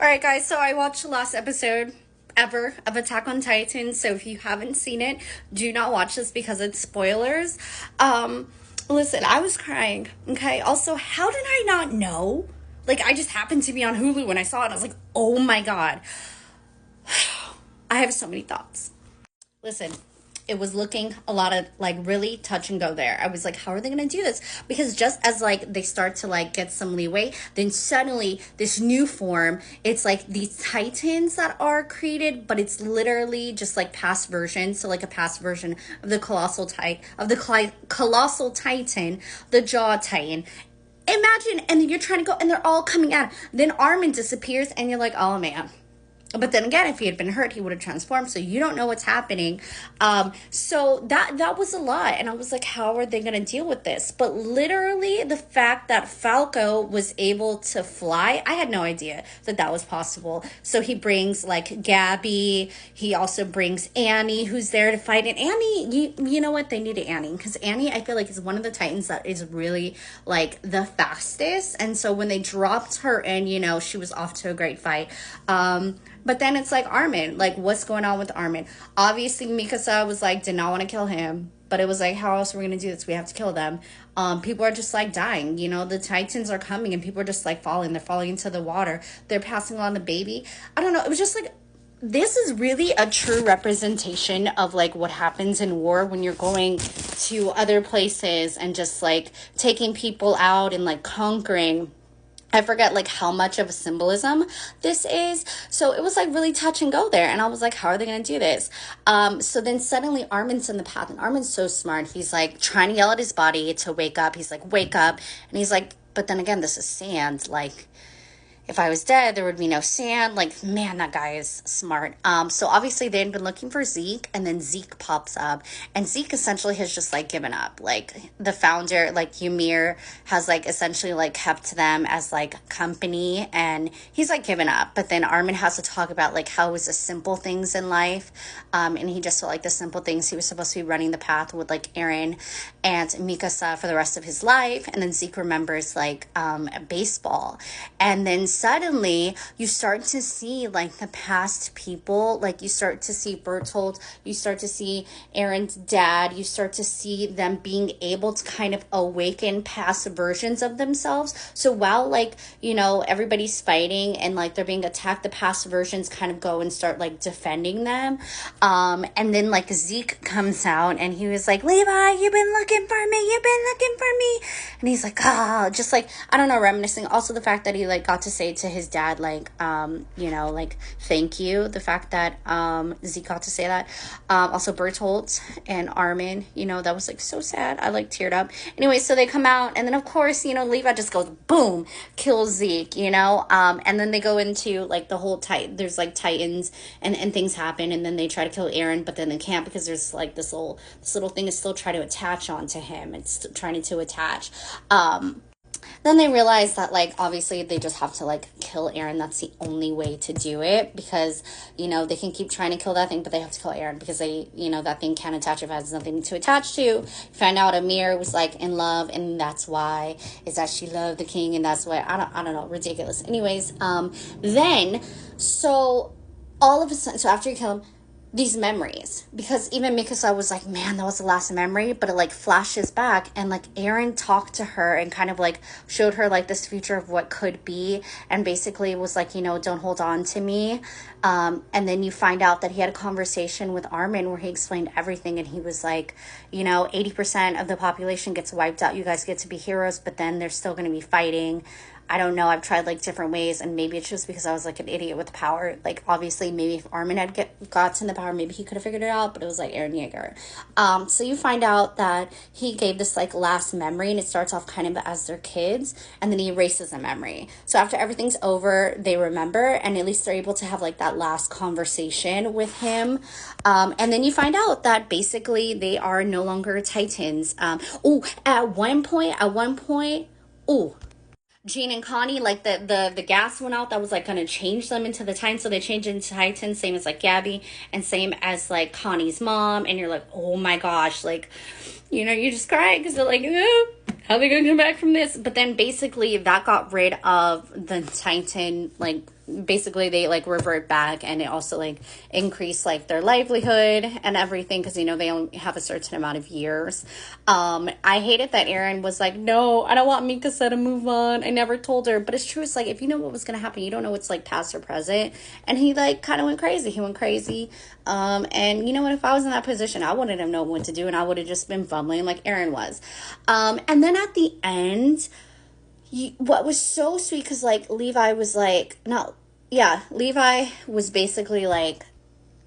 All right, guys, so I watched the last episode ever of Attack on Titan. So if you haven't seen it, do not watch this because it's spoilers. Listen, I was crying, okay? Also, how did I not know? Like, I just happened to be on Hulu when I saw it, and I was like, oh my God. I have so many thoughts. Listen, it was looking a lot of like really touch and go there. I was like, how are they going to do this? Because just as like they start to like get some leeway, then suddenly this new form, it's like these titans that are created, but it's literally just like past versions. So like a past version of the colossal titan, the jaw titan. Imagine, and then you're trying to go, and they're all coming out. Then Armin disappears, and you're like, oh man. But then again, if he had been hurt, he would have transformed. So you don't know what's happening. So that was a lot. And I was like, how are they going to deal with this? But literally the fact that Falco was able to fly, I had no idea that that was possible. So he brings like Gabby. He also brings Annie, who's there to fight. And Annie, you know what? They needed Annie. Because Annie, I feel like, is one of the Titans that is really like the fastest. And so when they dropped her in, she was off to a great fight. But then it's like Armin, like what's going on with Armin? Obviously Mikasa was like, did not want to kill him, but it was like, how else are we going to do this? We have to kill them. People are just like dying, the Titans are coming and people are just like falling. They're falling into the water. They're passing on the baby. I don't know. It was just like, this is really a true representation of like what happens in war when you're going to other places and just like taking people out and like conquering. I forget like how much of a symbolism this is. So it was like really touch and go there. And I was like, how are they going to do this? So then suddenly Armin's in the path, and Armin's so smart. He's like trying to yell at his body to wake up. He's like, wake up. And he's like, but then again, this is sand. Like, if I was dead, there would be no sand. Like, man, that guy is smart. So obviously they had been looking for Zeke, and then Zeke pops up, and Zeke essentially has just like given up. Like the founder, like Ymir, has like essentially like kept them as like company, and he's like given up. But then Armin has to talk about like how it was the simple things in life, and he just felt like the simple things. He was supposed to be running the path with like Eren and Mikasa for the rest of his life, and then Zeke remembers like baseball, and then suddenly you start to see like the past people, like you start to see Bertolt, you start to see Eren's dad, you start to see them being able to kind of awaken past versions of themselves. So while like, everybody's fighting and like they're being attacked, the past versions kind of go and start like defending them. And then like Zeke comes out and he was like, Levi, you've been looking for me. And he's like, just like, I don't know, reminiscing. Also the fact that he like got to say to his dad, like, like, thank you. The fact that Zeke got to say that. Also Bertolt and Armin, that was like so sad. I like teared up. Anyway, so they come out, and then of course, Levi just goes boom, kills Zeke, and then they go into like the whole there's like Titans and things happen, and then they try to kill Eren, but then they can't because there's like this little thing is still trying to attach onto him. It's trying to attach. Then they realize that, like, obviously they just have to, like, kill Eren. That's the only way to do it because, they can keep trying to kill that thing, but they have to kill Eren because they, that thing can't attach if it has nothing to attach to. Find out Ymir was, like, in love, and that's why, is that she loved the king, and that's why, I don't know, ridiculous. Anyways, then, so, all of a sudden, so after you kill him, these memories, because even Mikasa was like, man, that was the last memory, but it like flashes back, and like Eren talked to her and kind of like showed her like this future of what could be, and basically was like, don't hold on to me. And then you find out that he had a conversation with Armin where he explained everything, and he was like, 80% of the population gets wiped out, you guys get to be heroes, but then they're still going to be fighting. I don't know. I've tried like different ways, and maybe it's just because I was like an idiot with the power. Like obviously, maybe if Armin had gotten the power, maybe he could have figured it out. But it was like Eren Yeager. So you find out that he gave this like last memory, and it starts off kind of as their kids, and then he erases a memory. So after everything's over, they remember, and at least they're able to have like that last conversation with him. And then you find out that basically they are no longer Titans. At one point. Jean and Connie, like the gas went out that was like going to change them into the Titans, so they changed into Titans, same as like Gabby and same as like Connie's mom, and you're like, oh my gosh, like, you just cry because they're like, how are they going to come back from this? But then basically that got rid of the Titan like basically they like revert back, and it also like increase like their livelihood and everything, because you know they only have a certain amount of years. I hated that Eren was like, no, I don't want Mikasa to move on, I never told her. But it's true, it's like if you know what was gonna happen, you don't know what's like past or present. And he like kind of went crazy. And you know what, if I was in that position, I wouldn't have known what to do, and I would have just been fumbling like Eren was. And then at the end, what was so sweet, because like Levi was like, no, yeah, Levi was basically like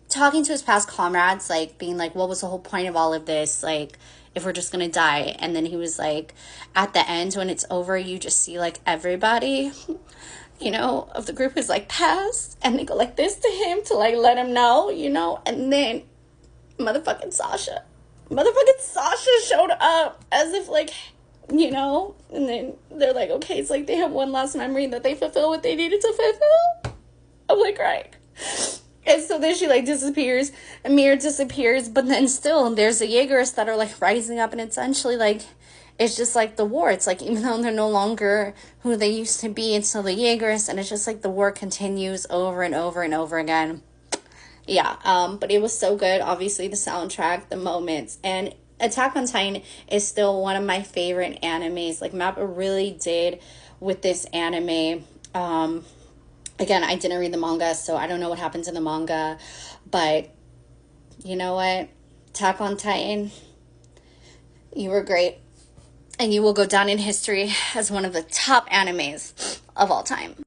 talking to his past comrades, like being like, what was the whole point of all of this, like if we're just gonna die. And then he was like, at the end when it's over, you just see like everybody, you know, of the group is like passed, and they go like this to him to like let him know, you know. And then motherfucking Sasha showed up as if like, you know. And then they're like, okay, it's like they have one last memory that they fulfill what they needed to fulfill. I'm like, right. And so then she like disappears, Amir disappears, but then still there's the Jaegers that are like rising up, and essentially like it's just like the war. It's like even though they're no longer who they used to be, it's still the Jaegers, and it's just like the war continues over and over and over again. Yeah, but it was so good. Obviously the soundtrack, the moments, and Attack on Titan is still one of my favorite animes. Like Mappa really did with this anime. Again, I didn't read the manga, so I don't know what happens in the manga, but you know what? Attack on Titan, you were great, and you will go down in history as one of the top animes of all time.